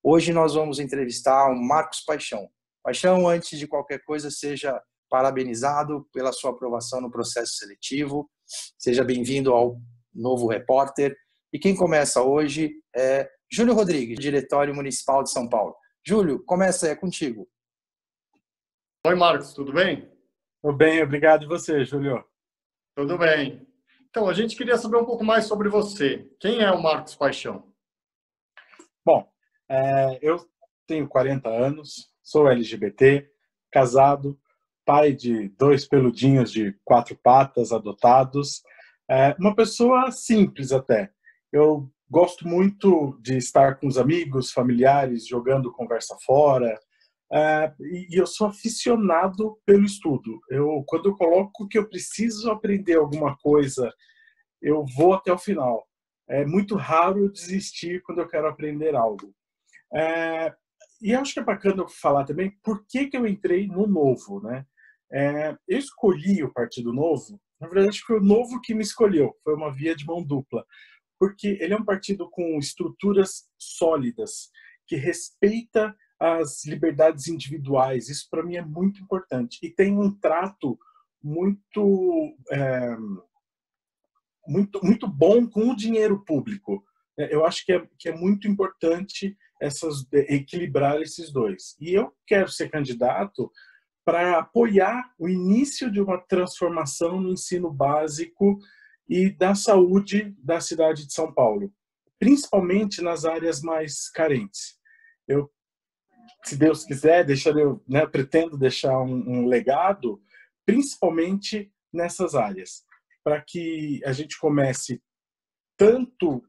Hoje nós vamos entrevistar o Marcos Paixão. Paixão, antes de qualquer coisa, seja parabenizado pela sua aprovação no processo seletivo. Seja bem-vindo ao Novo Repórter. E quem começa hoje é Júlio Rodrigues, Diretório Municipal de São Paulo. Júlio, começa aí, é contigo. Oi, Marcos, tudo bem? Tudo bem, obrigado. E você, Júlio? Tudo bem. Então, a gente queria saber um pouco mais sobre você. Quem é o Marcos Paixão? Bom, eu tenho 40 anos, sou LGBT, casado, pai de 2 peludinhos de 4 patas adotados. Uma pessoa simples até. Eu gosto muito de estar com os amigos, familiares, jogando conversa fora. E eu sou aficionado pelo estudo. Quando eu coloco que eu preciso aprender alguma coisa, eu vou até o final. É muito raro desistir quando eu quero aprender algo. E acho que é bacana eu falar também por que eu entrei no Novo, né? Eu escolhi o Partido Novo, na verdade foi o Novo que me escolheu, foi uma via de mão dupla, porque ele é um partido com estruturas sólidas, que respeita as liberdades individuais. Isso para mim é muito importante e tem um trato muito muito bom com o dinheiro público. Eu acho que é muito importante equilibrar esses dois. E eu quero ser candidato para apoiar o início de uma transformação no ensino básico e da saúde da cidade de São Paulo, principalmente nas áreas mais carentes. Eu, se Deus quiser, pretendo deixar um legado, principalmente nessas áreas, para que a gente comece tanto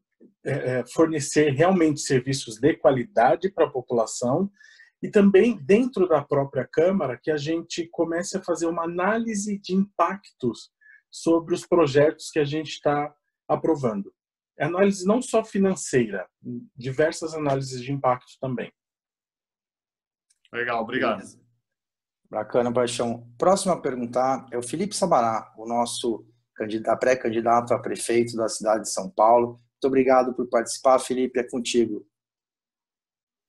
fornecer realmente serviços de qualidade para a população e também dentro da própria Câmara que a gente comece a fazer uma análise de impactos sobre os projetos que a gente está aprovando. Análise não só financeira, diversas análises de impacto também. Legal, obrigado. Bacana, Paixão. Próximo a perguntar é o Felipe Sabará, o nosso pré-candidato a prefeito da cidade de São Paulo. Muito obrigado por participar, Felipe, é contigo.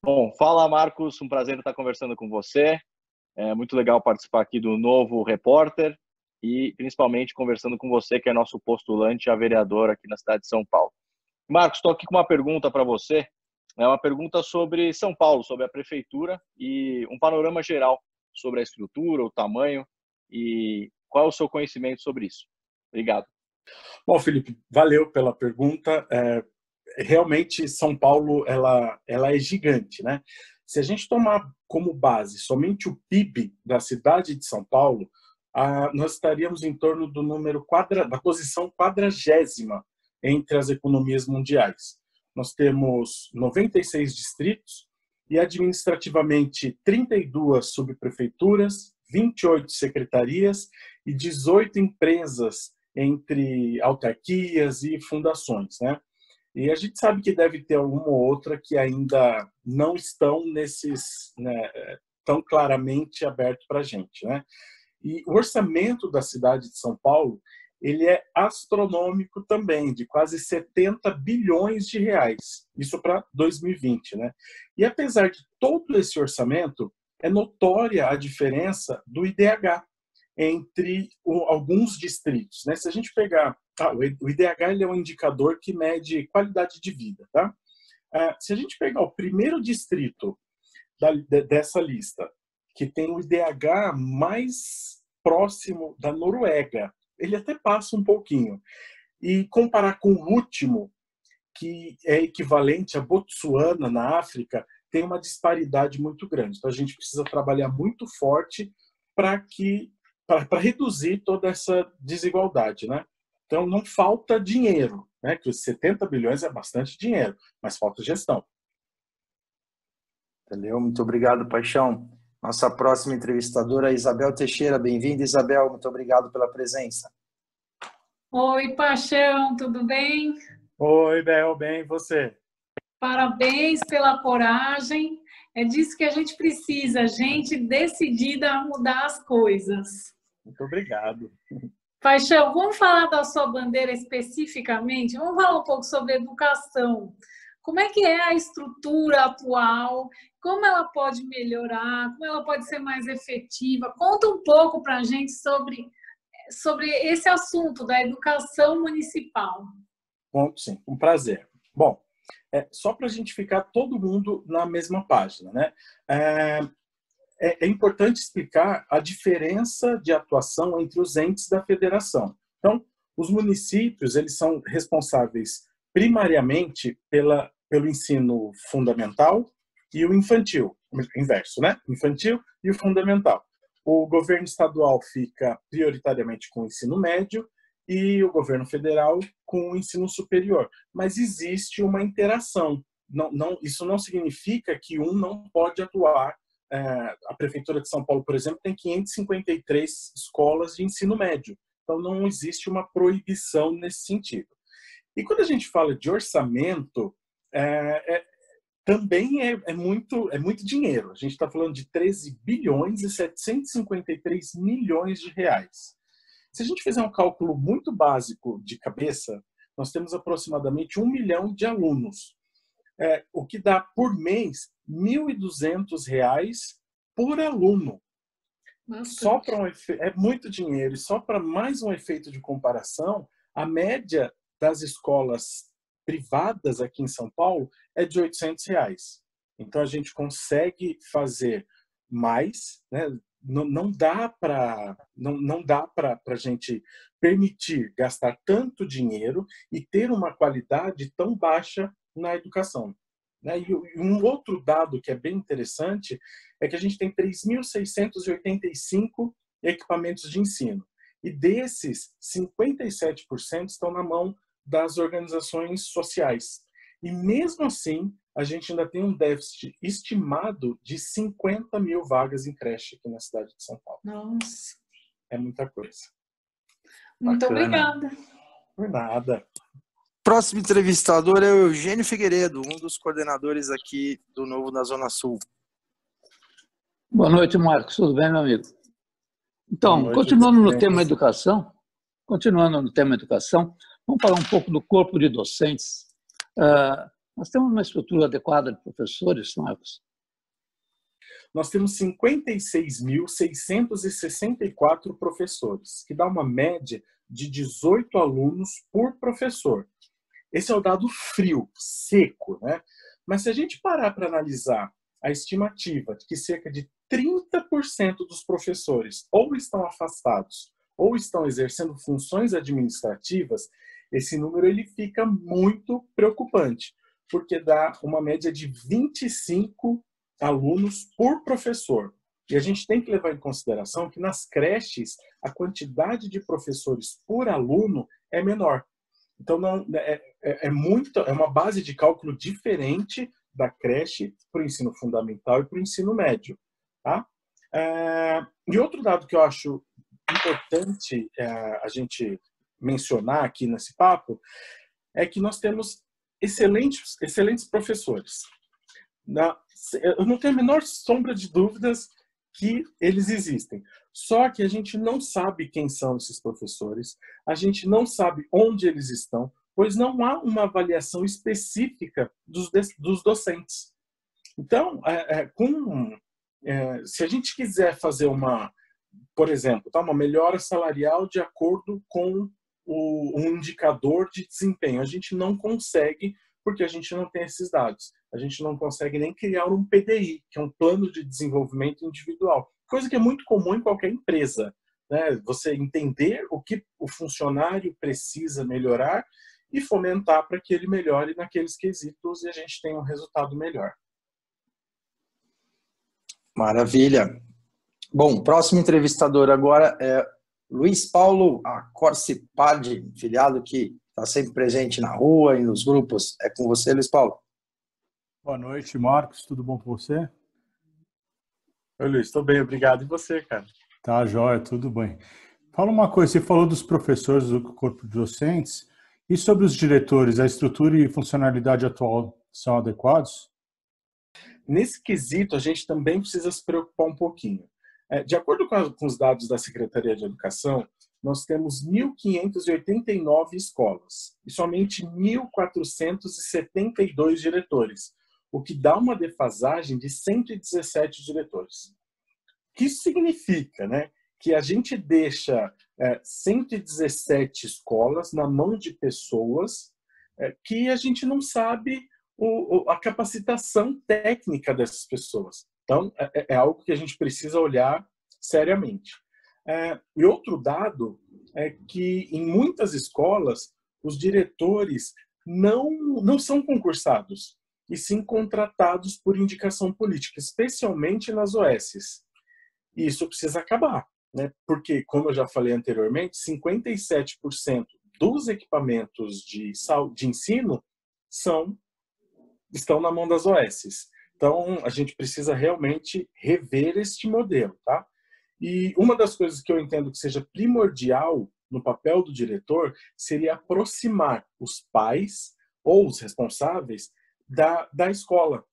Bom, fala, Marcos, um prazer estar conversando com você. É muito legal participar aqui do Novo Repórter e principalmente conversando com você, que é nosso postulante a vereador aqui na cidade de São Paulo. Marcos, estou aqui com uma pergunta para você. É uma pergunta sobre São Paulo, sobre a prefeitura e um panorama geral sobre a estrutura, o tamanho e qual é o seu conhecimento sobre isso. Obrigado. Bom, Felipe, valeu pela pergunta. Realmente, São Paulo ela é gigante, né? Se a gente tomar como base somente o PIB da cidade de São Paulo, nós estaríamos em torno do da posição 40ª entre as economias mundiais. Nós temos 96 distritos e administrativamente 32 subprefeituras, 28 secretarias e 18 empresas entre autarquias e fundações, né? E a gente sabe que deve ter alguma ou outra que ainda não estão tão claramente aberto para a gente, né? E o orçamento da cidade de São Paulo, ele é astronômico também, de quase 70 bilhões de reais. Isso para 2020, né? E apesar de todo esse orçamento, é notória a diferença do IDH entre alguns distritos, né? Se a gente pegar o IDH, ele é um indicador que mede qualidade de vida, tá? Se a gente pegar o primeiro distrito dessa lista, que tem o IDH mais próximo da Noruega, ele até passa um pouquinho, e comparar com o último, que é equivalente a Botsuana, na África, tem uma disparidade muito grande. Então a gente precisa trabalhar muito forte para reduzir toda essa desigualdade, né? Então não falta dinheiro, né? Que os 70 bilhões é bastante dinheiro, mas falta gestão. Valeu, muito obrigado, Paixão. Nossa próxima entrevistadora é Isabel Teixeira. Bem-vinda, Isabel. Muito obrigado pela presença. Oi, Paixão, tudo bem? Oi, Bel, bem, e você? Parabéns pela coragem. É disso que a gente precisa, gente decidida a mudar as coisas. Muito obrigado. Paixão, vamos falar da sua bandeira especificamente? Vamos falar um pouco sobre educação. como é que é a estrutura atual, como ela pode melhorar, como ela pode ser mais efetiva. Conta um pouco para a gente sobre esse assunto da educação municipal. Bom, sim, um prazer. Bom, só para a gente ficar todo mundo na mesma página, né? É importante explicar a diferença de atuação entre os entes da federação. Então, os municípios, eles são responsáveis primariamente pelo ensino fundamental e o infantil, inverso, né? Infantil e o fundamental. O governo estadual fica prioritariamente com o ensino médio e o governo federal com o ensino superior. Mas existe uma interação. Isso não significa que um não pode atuar. A Prefeitura de São Paulo, por exemplo, tem 553 escolas de ensino médio. Então, não existe uma proibição nesse sentido. E quando a gente fala de orçamento, também é muito dinheiro. A gente está falando de 13 bilhões e 753 milhões de reais. Se a gente fizer um cálculo muito básico de cabeça, nós temos aproximadamente 1 milhão de alunos, o que dá por mês R$ 1.200 por aluno. Só é muito dinheiro. E só para mais um efeito de comparação, a média das escolas privadas aqui em São Paulo é de R$ 800. Então a gente consegue fazer mais, né? Não dá para a gente permitir gastar tanto dinheiro e ter uma qualidade tão baixa na educação. E um outro dado que é bem interessante é que a gente tem 3.685 equipamentos de ensino. E desses, 57% estão na mão das organizações sociais. E mesmo assim, a gente ainda tem um déficit estimado de 50 mil vagas em creche aqui na cidade de São Paulo. Nossa. É muita coisa. Muito obrigada. Por nada. Próximo entrevistador é o Eugênio Figueiredo, um dos coordenadores aqui do Novo na Zona Sul. Boa noite, Marcos. Tudo bem, meu amigo? Então, continuando no tema educação, vamos falar um pouco do corpo de docentes. Nós temos uma estrutura adequada de professores, Marcos? Nós temos 56.664 professores, que dá uma média de 18 alunos por professor. Esse é o dado frio, seco, né? Mas se a gente parar para analisar a estimativa de que cerca de 30% dos professores ou estão afastados ou estão exercendo funções administrativas, esse número ele fica muito preocupante, porque dá uma média de 25 alunos por professor. E a gente tem que levar em consideração que nas creches a quantidade de professores por aluno é menor. Então é uma base de cálculo diferente da creche para o ensino fundamental e para o ensino médio. Tá? E outro dado que eu acho importante a gente mencionar aqui nesse papo é que nós temos excelentes professores. Eu não tenho a menor sombra de dúvidas que eles existem. Só que a gente não sabe quem são esses professores, a gente não sabe onde eles estão, pois não há uma avaliação específica dos docentes. Então, se a gente quiser fazer por exemplo, uma melhora salarial de acordo com um indicador de desempenho, a gente não consegue, porque a gente não tem esses dados. A gente não consegue nem criar um PDI, que é um plano de desenvolvimento individual, coisa que é muito comum em qualquer empresa, né? Você entender o que o funcionário precisa melhorar e fomentar para que ele melhore naqueles quesitos e a gente tenha um resultado melhor. Maravilha. Bom, próximo entrevistador agora é Luiz Paulo Acorce Pardi, filiado que está sempre presente na rua e nos grupos. É com você, Luiz Paulo. Boa noite, Marcos. Tudo bom com você? Oi, Luiz. Estou bem, obrigado. E você, cara? Tá, joia, tudo bem. Fala uma coisa, você falou dos professores do corpo de docentes e sobre os diretores, a estrutura e funcionalidade atual são adequados? Nesse quesito, a gente também precisa se preocupar um pouquinho. De acordo com os dados da Secretaria de Educação, nós temos 1.589 escolas e somente 1.472 diretores, o que dá uma defasagem de 117 diretores. O que isso significa, né? Que a gente deixa 117 escolas na mão de pessoas que a gente não sabe a capacitação técnica dessas pessoas. Então, é algo que a gente precisa olhar seriamente. E outro dado é que, em muitas escolas, os diretores não são concursados, e sim contratados por indicação política, especialmente nas OSs. E isso precisa acabar, né? Porque, como eu já falei anteriormente, 57% dos equipamentos de ensino estão na mão das OSs. Então, a gente precisa realmente rever este modelo, tá? E uma das coisas que eu entendo que seja primordial no papel do diretor seria aproximar os pais ou os responsáveis da escola,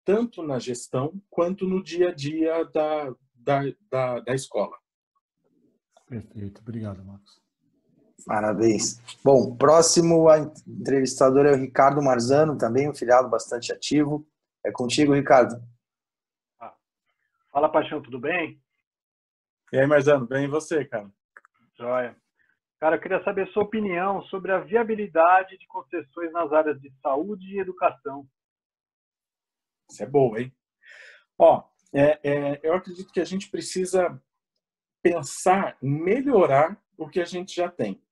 tanto na gestão quanto no dia a dia da escola. Perfeito, obrigado, Marcos. Parabéns. Bom, próximo entrevistador é o Ricardo Marzano, também um filiado bastante ativo. É contigo, Ricardo. Fala, Paixão, tudo bem? E aí, Marzano, bem e você, cara? Joia. Cara, eu queria saber a sua opinião sobre a viabilidade de concessões nas áreas de saúde e educação. Isso é bom, hein? Eu acredito que a gente precisa pensar em melhorar o que a gente já tem.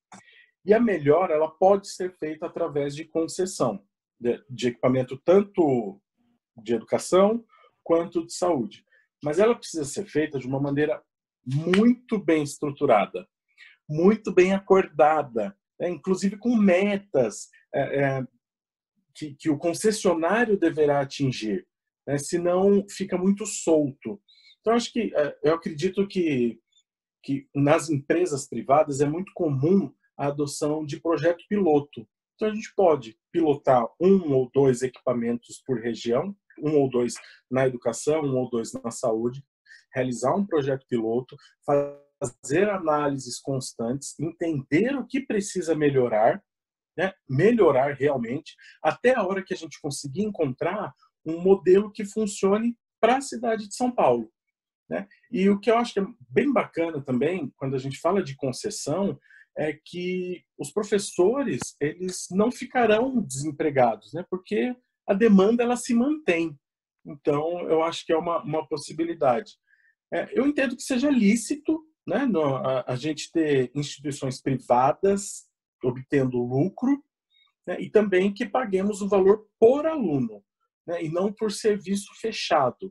E a melhora, ela pode ser feita através de concessão de equipamento tanto de educação quanto de saúde. Mas ela precisa ser feita de uma maneira muito bem estruturada, muito bem acordada, inclusive com metas que o concessionário deverá atingir, senão fica muito solto. Então, eu acredito que nas empresas privadas é muito comum a adoção de projeto piloto. Então, a gente pode pilotar 1 ou 2 equipamentos por região, 1 ou 2 na educação, 1 ou 2 na saúde, realizar um projeto piloto, fazer análises constantes, entender o que precisa melhorar, né? Melhorar realmente, até a hora que a gente conseguir encontrar um modelo que funcione para a cidade de São Paulo, né? E o que eu acho que é bem bacana também, quando a gente fala de concessão, é que os professores eles não ficarão desempregados, né? Porque a demanda ela se mantém. Então, eu acho que é uma possibilidade. Eu entendo que seja lícito, né, a gente ter instituições privadas obtendo lucro, né, e também que paguemos o valor por aluno, né, e não por serviço fechado.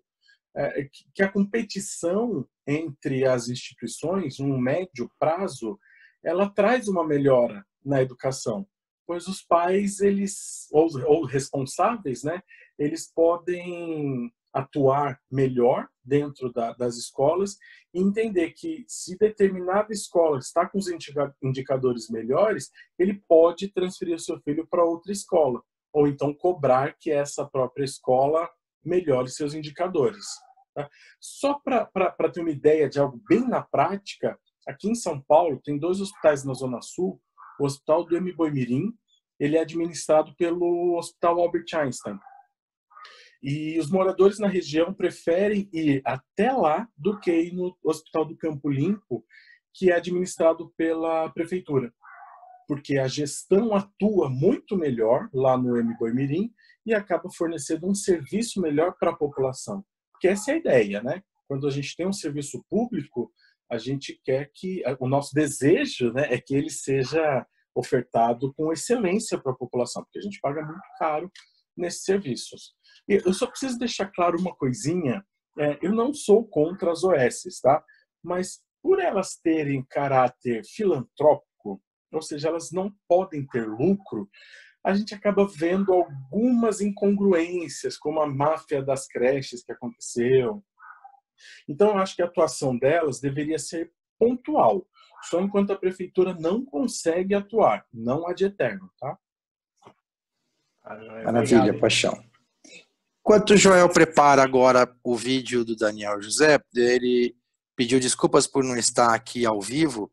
Que a competição entre as instituições, no médio prazo, ela traz uma melhora na educação, pois os pais, ou responsáveis, né, eles podem atuar melhor dentro das escolas e entender que se determinada escola está com os indicadores melhores, ele pode transferir o seu filho para outra escola, ou então cobrar que essa própria escola melhore seus indicadores. Tá? Só para ter uma ideia de algo bem na prática, aqui em São Paulo tem 2 hospitais na Zona Sul, o Hospital do Emboimirim, ele é administrado pelo Hospital Albert Einstein. E os moradores na região preferem ir até lá do que ir no Hospital do Campo Limpo, que é administrado pela prefeitura. Porque a gestão atua muito melhor lá no Emboimirim e acaba fornecendo um serviço melhor para a população. Porque essa é a ideia, né? Quando a gente tem um serviço público, a gente quer que... O nosso desejo, né, é que ele seja ofertado com excelência para a população, porque a gente paga muito caro nesses serviços. E eu só preciso deixar claro uma coisinha, eu não sou contra as OSs, tá? Mas por elas terem caráter filantrópico, ou seja, elas não podem ter lucro, a gente acaba vendo algumas incongruências, como a máfia das creches que aconteceu. Então, eu acho que a atuação delas deveria ser pontual, só enquanto a prefeitura não consegue atuar, não ad eterno, tá? Maravilha, obrigado. Paixão. Enquanto o Joel prepara agora o vídeo do Daniel José, ele pediu desculpas por não estar aqui ao vivo.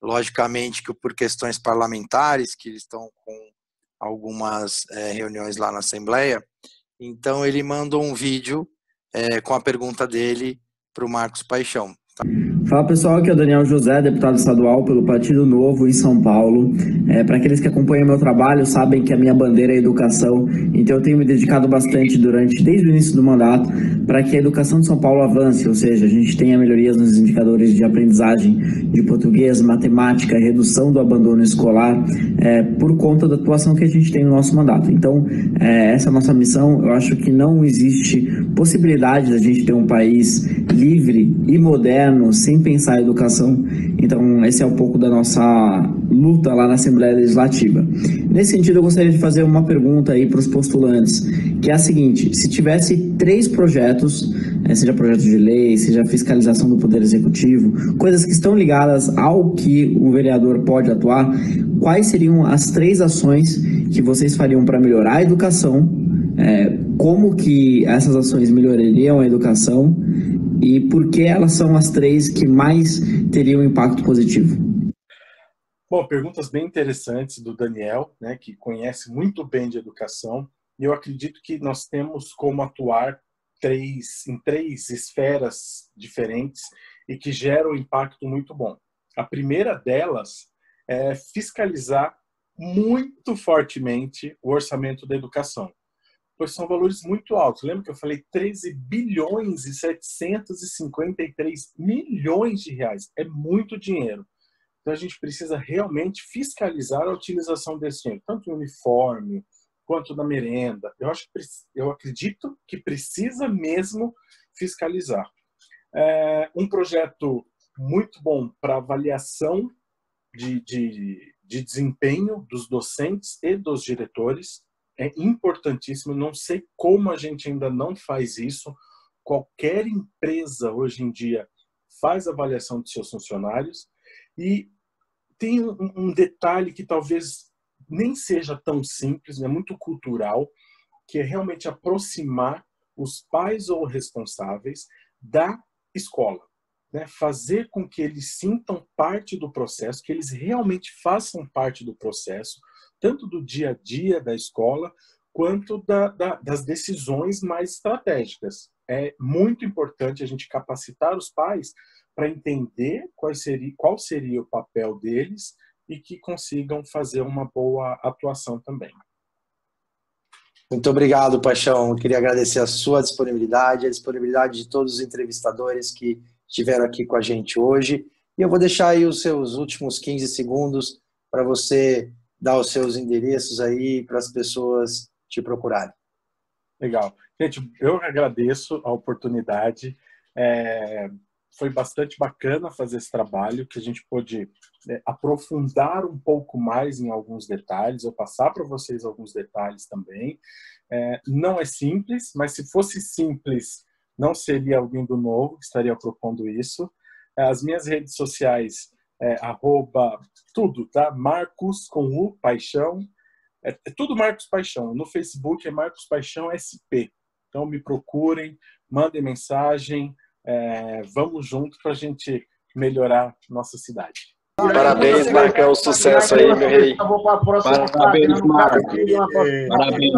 logicamente que por questões parlamentares, que eles estão com algumas reuniões lá na Assembleia, então ele mandou um vídeo com a pergunta dele para o Marcos Paixão. Fala pessoal, aqui é o Daniel José, deputado estadual pelo Partido Novo em São Paulo. Para aqueles que acompanham meu trabalho, sabem que a minha bandeira é a educação, então eu tenho me dedicado bastante desde o início do mandato, para que a educação de São Paulo avance, ou seja, a gente tenha melhorias nos indicadores de aprendizagem de português, matemática, redução do abandono escolar, por conta da atuação que a gente tem no nosso mandato. Então, essa é a nossa missão. Eu acho que não existe possibilidade da gente ter um país livre e moderno sem pensar em educação. Então, esse é um pouco da nossa luta lá na Assembleia Legislativa. Nesse sentido, eu gostaria de fazer uma pergunta aí para os postulantes, que é a seguinte: se tivesse 3 projetos, seja projeto de lei, seja fiscalização do Poder Executivo, coisas que estão ligadas ao que o vereador pode atuar, quais seriam as 3 ações que vocês fariam para melhorar a educação, como que essas ações melhorariam a educação e por que elas são as 3 que mais teriam impacto positivo? Bom, perguntas bem interessantes do Daniel, né, que conhece muito bem de educação, e eu acredito que nós temos como atuar em 3 esferas diferentes e que geram um impacto muito bom. A primeira delas é fiscalizar muito fortemente o orçamento da educação, pois são valores muito altos. Lembra que eu falei 13 bilhões e 753 milhões de reais? É muito dinheiro. Então a gente precisa realmente fiscalizar a utilização desse dinheiro, tanto no uniforme quanto na merenda. Eu acredito que precisa mesmo fiscalizar. Um projeto muito bom para avaliação de desempenho dos docentes e dos diretores. É importantíssimo. Não sei como a gente ainda não faz isso. Qualquer empresa hoje em dia faz avaliação de seus funcionários. E tem um detalhe que talvez nem seja tão simples, é muito cultural, que é realmente aproximar os pais ou responsáveis da escola, né? Fazer com que eles sintam parte do processo, que eles realmente façam parte do processo, tanto do dia a dia da escola, quanto das decisões mais estratégicas. É muito importante a gente capacitar os pais para entender qual seria o papel deles e que consigam fazer uma boa atuação também. Muito obrigado, Paixão. Eu queria agradecer a sua disponibilidade, a disponibilidade de todos os entrevistadores que estiveram aqui com a gente hoje. E eu vou deixar aí os seus últimos 15 segundos para você dar os seus endereços aí para as pessoas te procurarem. Legal. Gente, eu agradeço a oportunidade. Foi bastante bacana fazer esse trabalho, que a gente pôde aprofundar um pouco mais em alguns detalhes, eu passar para vocês alguns detalhes também. Não é simples, mas se fosse simples, não seria alguém do Novo que estaria propondo isso. As minhas redes sociais, tudo, tá? Marcos com U, Paixão. É tudo Marcos Paixão. No Facebook é Marcos Paixão SP. Então me procurem, mandem mensagem. Vamos junto para a gente melhorar nossa cidade. Parabéns, Marcão. Sucesso aí, meu rei. Parabéns, Marcos. Parabéns.